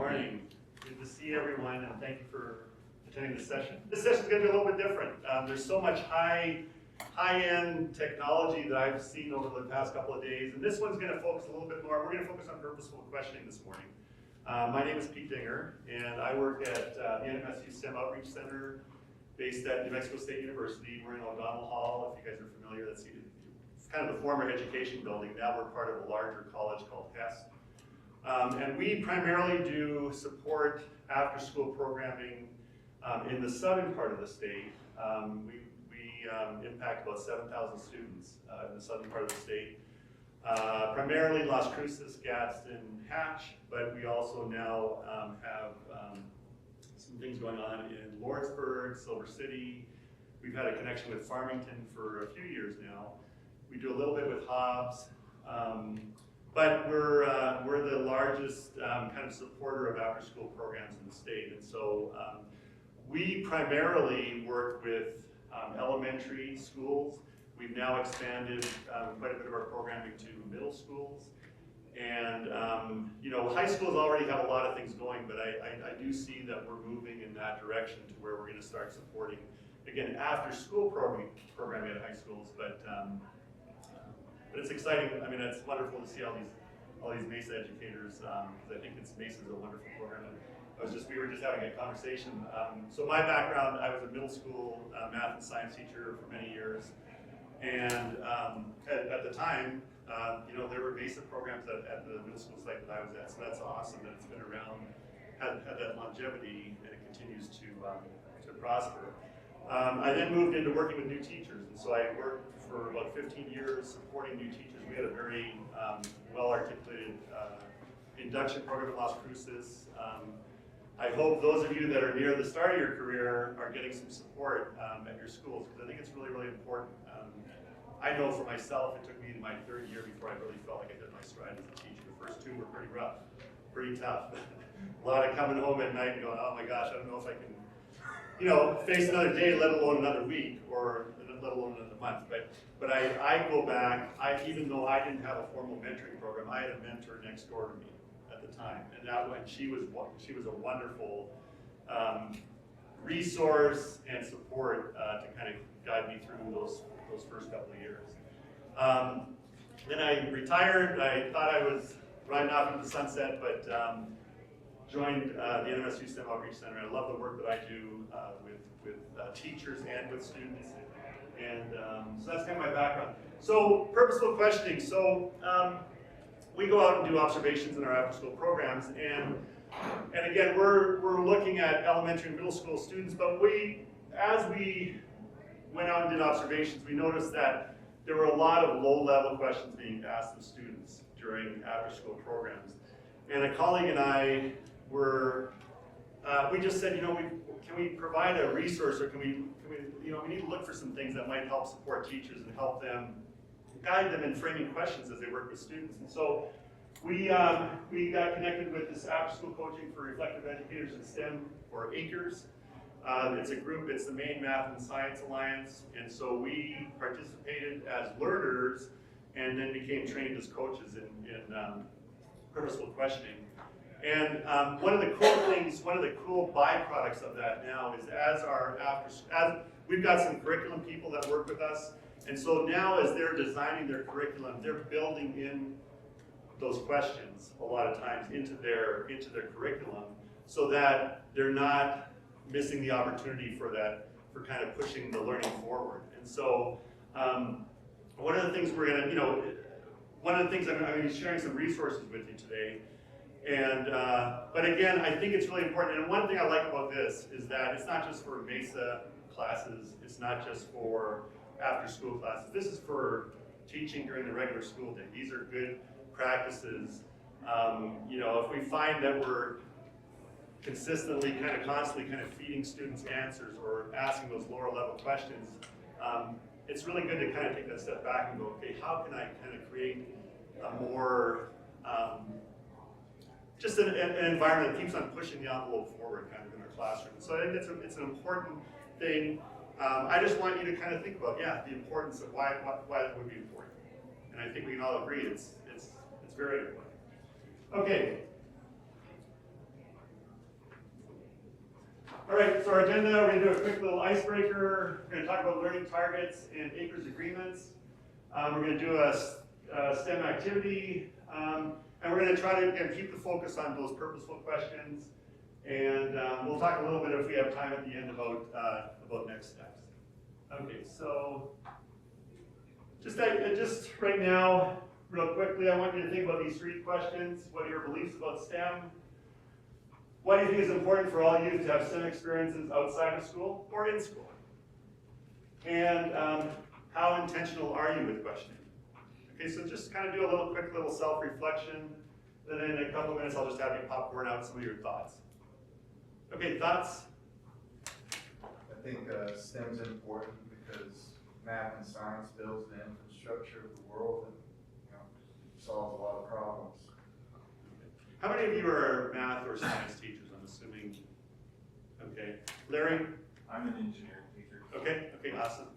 morning. Good to see everyone, and thank you for attending this session. This session is going to be a little bit different. There's so much high-end technology that I've seen over the past couple of days, and this one's going to focus a little bit more. We're going to focus on purposeful questioning this morning. My name is Pete Dinger, and I work at the NMSU STEM Outreach Center based at New Mexico State University. We're in O'Donnell Hall, if you guys are familiar. That's kind of the former education building. Now we're part of a larger college called Hess. And we primarily do support after-school programming in the southern part of the state. We impact about 7,000 students in the southern part of the state. Primarily Las Cruces, Gadsden, Hatch, but we also now have some things going on in Lordsburg, Silver City. We've had a connection with Farmington for a few years now. We do a little bit with Hobbs. But we're the largest kind of supporter of after-school programs in the state, and so we primarily work with elementary schools. We've now expanded quite a bit of our programming to middle schools, and you know, high schools already have a lot of things going, but I do see that we're moving in that direction to where we're going to start supporting again after-school programming at high schools, but it's exciting. I mean, it's wonderful to see all these Mesa educators. I think Mesa's a wonderful program. We were just having a conversation. So my background, I was a middle school math and science teacher for many years, and at the time, you know, there were Mesa programs at the middle school site that I was at. So that's awesome that it's been around, had that longevity, and it continues to prosper. I then moved into working with new teachers, and so I worked for about 15 years supporting new teachers. We had a very well-articulated induction program at Las Cruces. I hope those of you that are near the start of your career are getting some support at your schools, because I think it's really, really important. I know for myself, it took me to my third year before I really felt like I hit my stride as a teacher. The first two were pretty rough, pretty tough. A lot of coming home at night and going, oh my gosh, I don't know if I can, you know, face another day, let alone another week, or let alone another month. But I go back, even though I didn't have a formal mentoring program, I had a mentor next door to me at the time, and she was a wonderful resource and support to kind of guide me through those first couple of years. Then I retired. I thought I was riding off into the sunset, but joined the NMSU STEM Outreach Center. I love the work that I do with teachers and with students, and so that's kind of my background. So purposeful questioning. So we go out and do observations in our after-school programs, and again, we're looking at elementary and middle school students, but as we went out and did observations, we noticed that there were a lot of low-level questions being asked of students during after-school programs. And a colleague and I we just said, you know, can we provide a resource, or can we, you know, we need to look for some things that might help support teachers and help them, guide them in framing questions as they work with students. And so we got connected with this after-school coaching for reflective educators in STEM, or ACRES. It's a group, it's the Maine Math and Science Alliance, and so we participated as learners and then became trained as coaches in purposeful questioning. And one of the cool byproducts of that now is as we've got some curriculum people that work with us, and so now as they're designing their curriculum, they're building in those questions a lot of times into their curriculum, so that they're not missing the opportunity for kind of pushing the learning forward. And so one of the things we're gonna, you know, one of the things I'm going to be sharing some resources with you today. And but again, I think it's really important. And one thing I like about this is that it's not just for Mesa classes. It's not just for after-school classes. This is for teaching during the regular school day. These are good practices. You know, if we find that we're constantly kind of feeding students answers or asking those lower-level questions, it's really good to kind of take that step back and go, okay, how can I kind of create a more just an environment that keeps on pushing the envelope forward kind of in our classroom. So I think it's an important thing. I just want you to kind of think about, the importance of why it would be important. And I think we can all agree it's very important. Okay. All right, so our agenda, we're gonna do a quick little icebreaker. We're gonna talk about learning targets and acres agreements. We're gonna do a STEM activity, and we're gonna try to, again, keep the focus on those purposeful questions. And we'll talk a little bit if we have time at the end about next steps. Okay, so just right now, real quickly, I want you to think about these 3 questions. What are your beliefs about STEM? Why do you think it's important for all youth to have STEM experiences outside of school or in school? And how intentional are you with questioning? Okay, so just kind of do a quick little self-reflection. Then in a couple of minutes, I'll just have you popcorn out some of your thoughts. Okay, thoughts? I think STEM's important because math and science builds the infrastructure of the world and solves a lot of problems. How many of you are math or science teachers, I'm assuming? Okay. Larry? I'm an engineering teacher. Okay, awesome.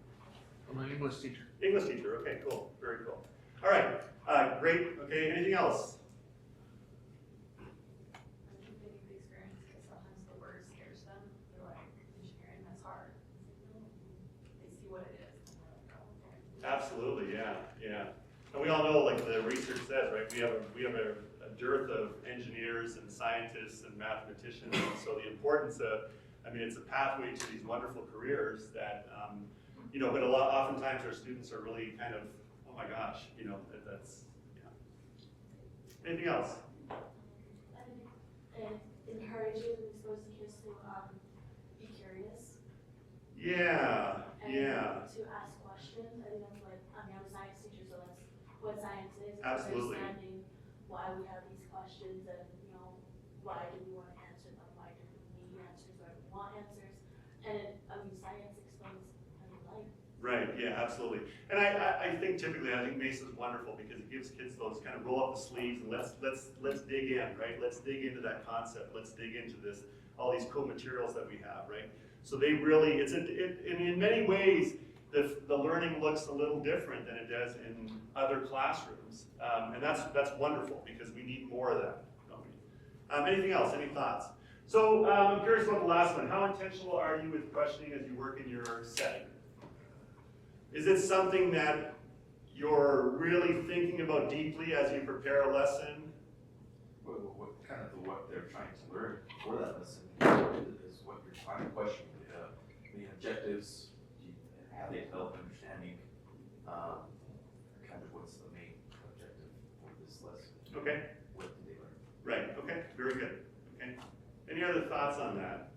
I'm an English teacher. English teacher, okay, cool, very cool. All right, great, okay, anything else? Getting the experience because sometimes the word scares them. They're like, engineering, that's hard. They see what it is and they're like, oh, okay. Absolutely, yeah. And we all know, like the research says, right, we have a dearth of engineers and scientists and mathematicians, and so the importance of, it's a pathway to these wonderful careers that, but oftentimes our students are really kind of, oh my gosh, that's, yeah. Anything else? And encouraging and exposing kids to be curious. Yeah. To ask questions. I think that's what, I'm a science teacher, so that's what science is. Absolutely. Understanding why we have these questions and, why do we want to answer them? Why do we need answers? Why do we want answers? And science explains life. Right, yeah, absolutely. And I think typically, Mesa's wonderful because it gives kids those kind of roll up the sleeves and let's dig in, right? Let's dig into that concept. Let's dig into this, all these cool materials that we have, right? So they really, in many ways, the learning looks a little different than it does in other classrooms. And that's wonderful because we need more of that, don't we? Anything else, any thoughts? So I'm curious about the last one. How intentional are you with questioning as you work in your setting? Is it something that you're really thinking about deeply as you prepare a lesson? What they're trying to learn for that lesson is what you're trying to question. The objectives, how they develop understanding, kind of what's the main objective for this lesson. Okay. What did they learn? Right, okay, very good. Okay. Any other thoughts on that?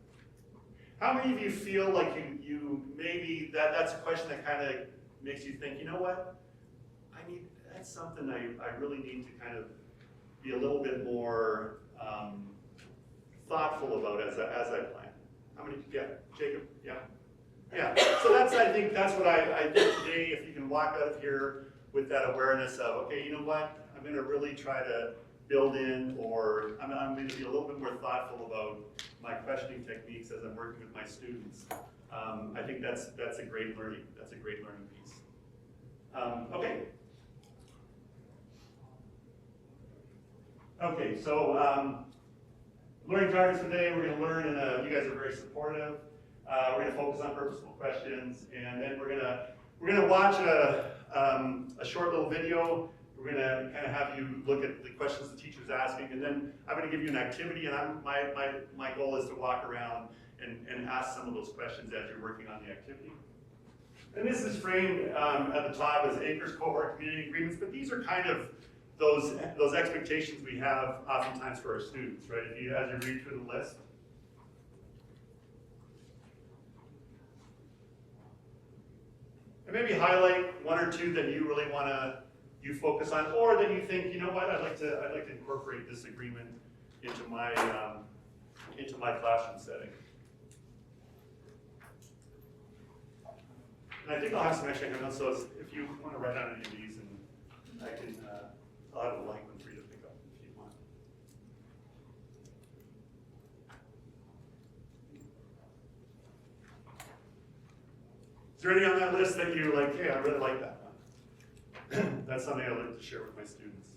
How many of you feel like you maybe that's a question that kind of makes you think, you know what? That's something I really need to kind of be a little bit more thoughtful about as I plan. How many? Yeah, Jacob. Yeah. So I think that's what I did today. If you can walk out of here with that awareness of, okay, you know what? I'm going to really try to build in, or I'm going to be a little bit more thoughtful about my questioning techniques as I'm working with my students. I think that's a great learning. That's a great learning piece. Okay. Okay, so learning targets today, we're going to learn, and you guys are very supportive. We're going to focus on purposeful questions, and then we're going to watch a short little video. We're going to kind of have you look at the questions the teacher's asking, and then I'm going to give you an activity, and my goal is to walk around and ask some of those questions as you're working on the activity. And this is framed at the top as Acres cohort community agreements, but these are kind of those expectations we have oftentimes for our students, right? As you read through the list. And maybe highlight one or two that you really want to focus on, or that you think, you know what, I'd like to incorporate this agreement into my classroom setting. And I think I'll have some extra handouts, so if you want to write down any of these, and I can, I'll have a blank one for you to pick up if you want. Is there any on that list that you're like, hey, I really like that one? That's something I'd like to share with my students.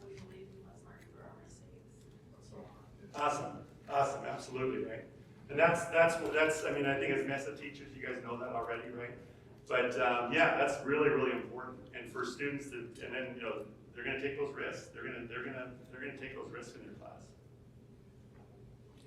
We believe we must learn through our mistakes. Awesome. Awesome, absolutely, right? And that's, I mean, I think as MESA teachers, you guys know that already, right? But, yeah, that's really, really important. And for students to, and then, you know, they're gonna take those risks. They're gonna take those risks in their class.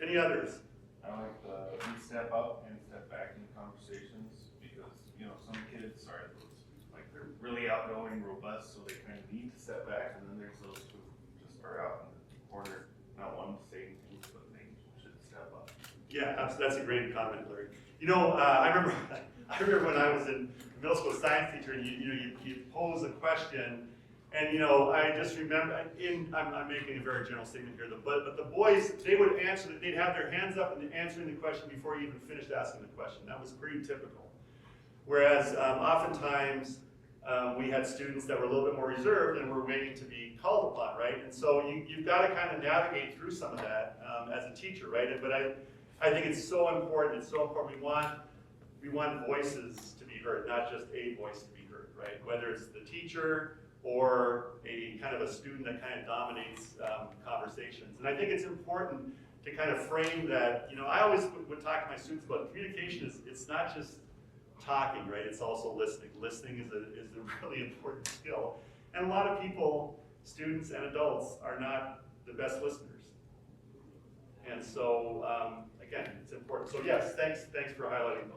Any others? I like the step up and step back in conversations because, you know, some kids are those, like, they're really outgoing, robust, so they kind of need to step back, and then there's those who just are out in the corner, not wanting to say anything, but they should step up. Yeah, that's a great comment, Larry. You know, I remember when I was in middle school science teacher, and you pose a question, and you know, I just remember. I'm making a very general statement here, but the boys, they would answer. They'd have their hands up and answering the question before you even finished asking the question. That was pretty typical. Whereas oftentimes we had students that were a little bit more reserved and were waiting to be called upon, right? And so you've got to kind of navigate through some of that as a teacher, right? But I think it's so important. It's so important. We want voices to be heard, not just a voice to be heard, right? Whether it's the teacher or a kind of a student that kind of dominates conversations. And I think it's important to kind of frame that. You know, I always would talk to my students about communication. It's not just talking, right? It's also listening. Listening is a really important skill. And a lot of people, students and adults, are not the best listeners. And so, again, it's important. So yes, thanks for highlighting those.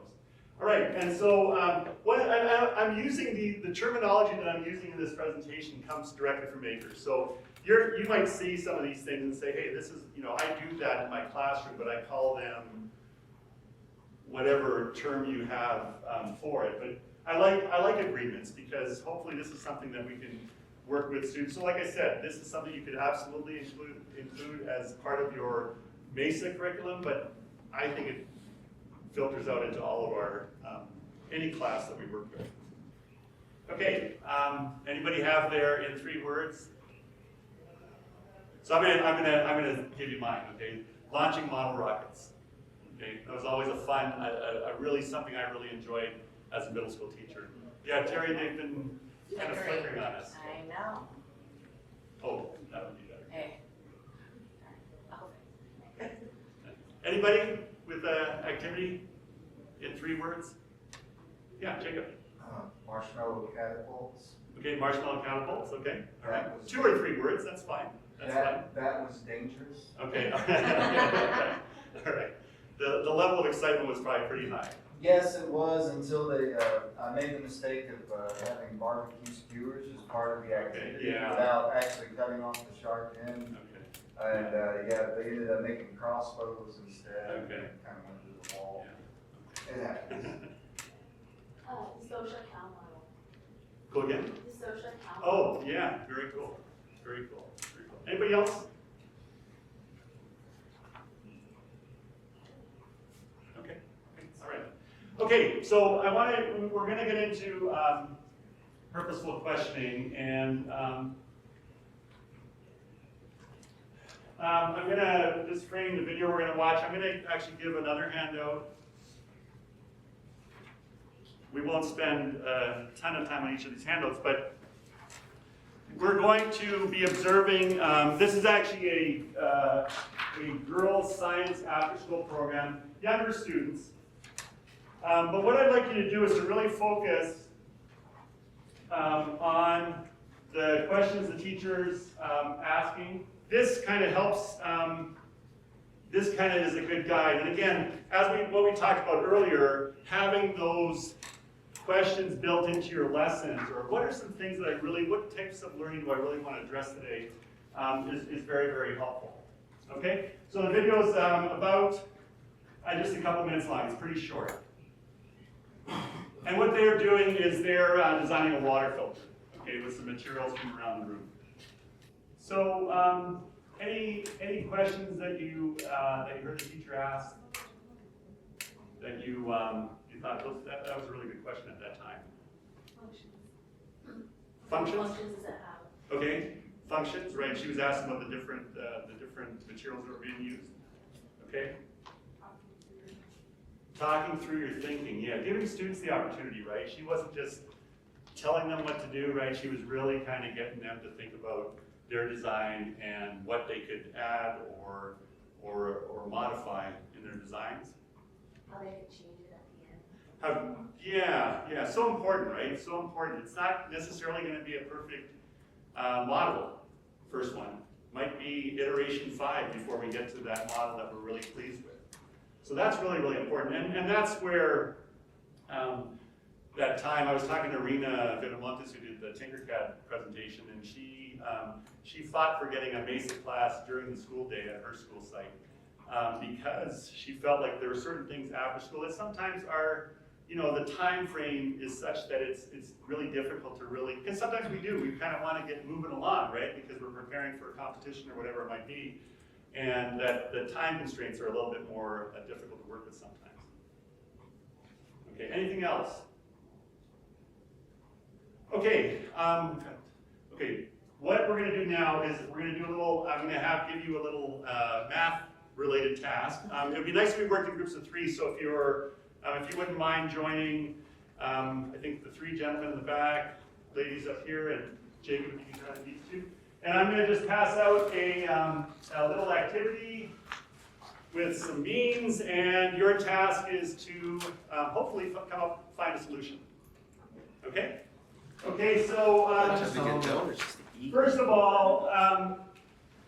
All right, and so I'm using the terminology that I'm using in this presentation comes directly from Acres. So you might see some of these things and say, hey, this is, you know, I do that in my classroom, but I call them whatever term you have for it. But I like agreements because hopefully this is something that we can work with students. So like I said, this is something you could absolutely include as part of your MESA curriculum, but I think it filters out into all of our, any class that we work with. Okay, anybody have there in 3 words? So I'm gonna give you mine, okay? Launching model rockets. Okay, that was always a fun, a really something I really enjoyed as a middle school teacher. Yeah, Terry, they've been kind of flickering on us. I know. Oh, that would be better. Hey. Anybody with activity in 3 words? Yeah, Jacob. Marshmallow catapults. Okay, marshmallow catapults, okay. All right. That was- 2 or 3 words, that's fine. That's fine. That was dangerous. Okay, all right. All right. The level of excitement was probably pretty high. Yes, it was until I made the mistake of having barbecue skewers as part of the activity yeah. without actually cutting off the sharp end. Okay. And yeah, they ended up making crossbows instead. Okay. Kind of went to the wall. Yeah. It happens. The social cow model. Go again? The social cow. Oh, yeah, very cool. Very cool. Very cool. Anybody else? Okay. All right. Okay, so we're going to get into purposeful questioning, and I'm going to just frame the video we're going to watch. I'm going to actually give another handout. We won't spend a ton of time on each of these handouts, but we're going to be observing, this is actually a girls' science after-school program, younger students. But what I'd like you to do is to really focus on the questions the teacher's asking. This kind of helps, this kind of is a good guide. And again, what we talked about earlier, having those questions built into your lessons, or what are some things that what types of learning do I really want to address today, is very, very helpful. Okay, so the video is about just a couple minutes long. It's pretty short. And what they're doing is they're designing a water filter, okay, with some materials from around the room. So, any questions that you heard the teacher ask that you thought that was a really good question at that time? Functions? Functions does it have? Okay, functions, right? She was asking about the different materials that were being used. Okay. Talking through your thinking, yeah, giving students the opportunity, right? She wasn't just telling them what to do, right? She was really kind of getting them to think about their design and what they could add or or modify in their designs. How they can change it at the end. Yeah, so important, right? So important. It's not necessarily going to be a perfect model, first one. Might be iteration 5 before we get to that model that we're really pleased with. So that's really, really important. And that's where that time, I was talking to Rena Vinamontes, who did the Tinkercad presentation, and she fought for getting a basic class during the school day at her school site because she felt like there were certain things after school that sometimes are, the time frame is such that it's really difficult to really, because sometimes we kind of want to get moving along, right? Because we're preparing for a competition or whatever it might be, and that the time constraints are a little bit more difficult to work with sometimes. Okay, anything else? Okay, what we're going to do now is we're going to do a little, I'm going to give you a little math-related task. It would be nice if we worked in groups of 3, so if you wouldn't mind joining, I think the 3 gentlemen in the back, ladies up here, and Jacob, if you can kind of these 2. And I'm going to just pass out a little activity with some beans, and your task is to hopefully come up find a solution. Okay? Okay, so first of all,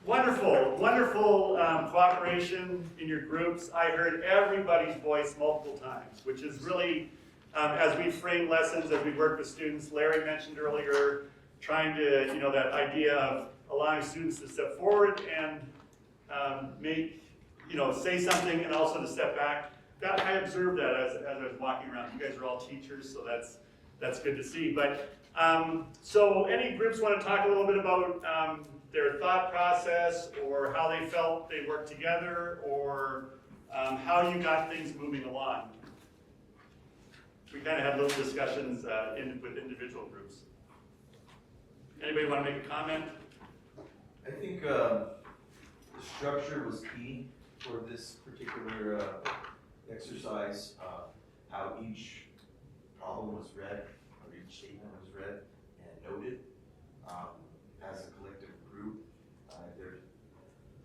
wonderful cooperation in your groups. I heard everybody's voice multiple times, which is really, as we frame lessons, as we work with students, Larry mentioned earlier, trying to, that idea of allowing students to step forward and say something and also to step back. That I observed that as I was walking around. You guys are all teachers, so that's good to see. But so any groups want to talk a little bit about their thought process or how they felt they worked together or how you got things moving along? We kind of had little discussions with individual groups. Anybody want to make a comment? I think the structure was key for this particular exercise, how each problem was read, or each statement was read and noted. As a collective group, either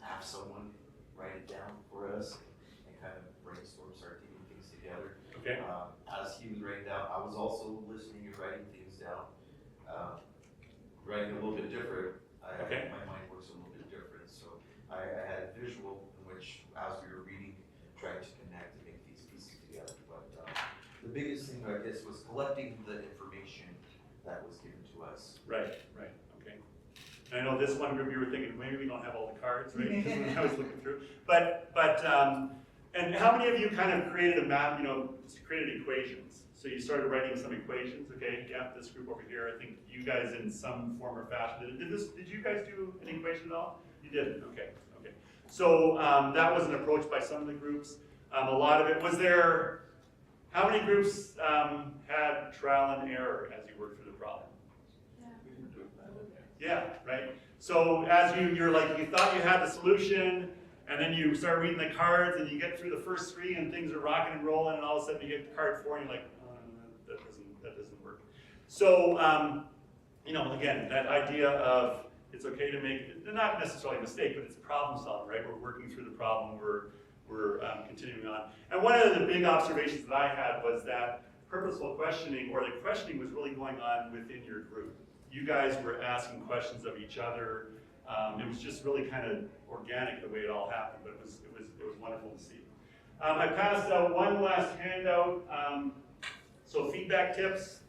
have someone write it down for us and kind of brainstorm, start taking things together. Okay. As he was writing down, I was also listening and writing things down. Writing a little bit different. Okay. My mind works a little bit different, so I had a visual in which, as we were reading, trying to connect and make these pieces together. But the biggest thing, I guess, was collecting the information that was given to us. Right, okay. And I know this one group you were thinking, maybe we don't have all the cards, right? Because when I was looking through. But and how many of you kind of created a map, created equations? So you started writing some equations, okay? Yeah, this group over here, I think you guys in some form or fashion. Did you guys do an equation at all? You didn't, okay. So that was an approach by some of the groups. A lot of it, how many groups had trial and error as you worked through the problem? Yeah, right. So as you thought you had the solution, and then you start reading the cards, and you get through the first 3, and things are rocking and rolling, and all of a sudden you get to card 4, and you're like, oh, that doesn't work. So, again, that idea of it's okay to make, not necessarily a mistake, but it's problem solving, right? We're working through the problem, we're continuing on. And one of the big observations that I had was that purposeful questioning, or the questioning was really going on within your group. You guys were asking questions of each other. It was just really kind of organic the way it all happened, but it was wonderful to see. I passed out one last handout, so feedback tips.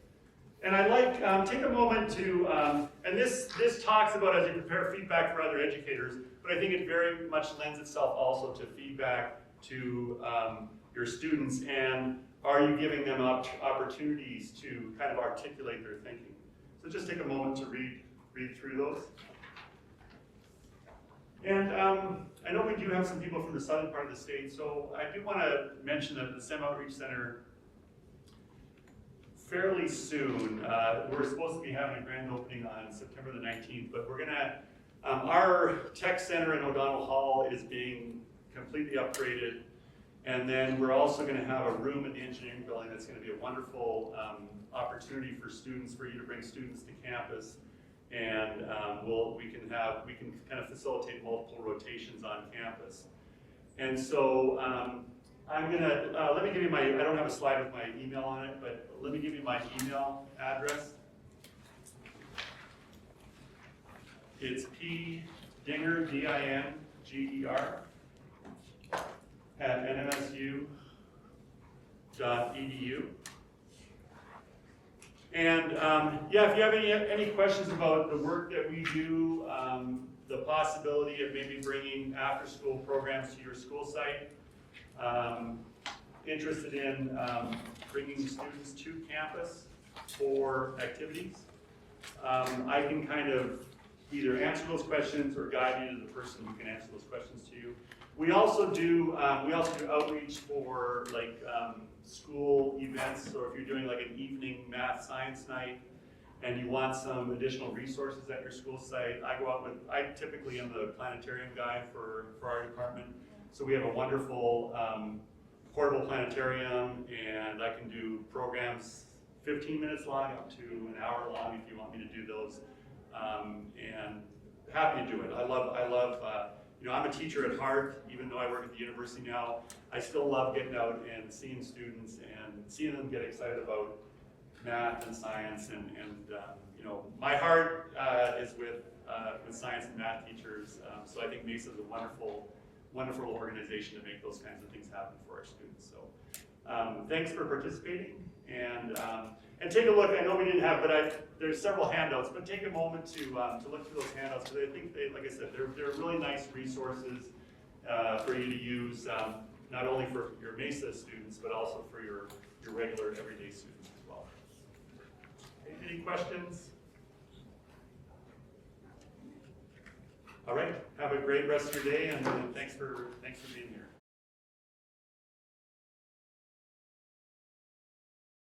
And I'd like, take a moment to, and this talks about as you prepare feedback for other educators, but I think it very much lends itself also to feedback to your students, and are you giving them opportunities to kind of articulate their thinking? So just take a moment to read through those. And I know we do have some people from the southern part of the state, so I do want to mention that the STEM Outreach Center, fairly soon, we're supposed to be having a grand opening on September the 19th, but we're going to, our tech center in O'Donnell Hall is being completely upgraded, and then we're also going to have a room in the engineering building that's going to be a wonderful opportunity for you to bring students to campus, and we can kind of facilitate multiple rotations on campus. And so I'm gonna, let me give you my, I don't have a slide with my email on it, but let me give you my email address. It's pdinger, D-I-N-G-E-R, at nmsu.edu. And yeah, if you have any questions about the work that we do, the possibility of maybe bringing after-school programs to your school site, interested in bringing students to campus for activities, I can kind of either answer those questions or guide you to the person who can answer those questions to you. We also do outreach for like school events. So if you're doing like an evening math science night and you want some additional resources at your school site, I typically am the planetarium guy for our department. So we have a wonderful portable planetarium, and I can do programs 15 minutes long up to an hour long if you want me to do those. And happy to do it. I love, you know, I'm a teacher at heart, even though I work at the university now. I still love getting out and seeing students and seeing them get excited about math and science. And you know, my heart is with science and math teachers. So I think MESA is a wonderful organization to make those kinds of things happen for our students. So thanks for participating, and take a look. I know we didn't have, but there's several handouts, but take a moment to look through those handouts, because I think they, like I said, they're really nice resources for you to use, not only for your MESA students, but also for your regular everyday students as well. Okay, any questions? All right, have a great rest of your day, and thanks for being here.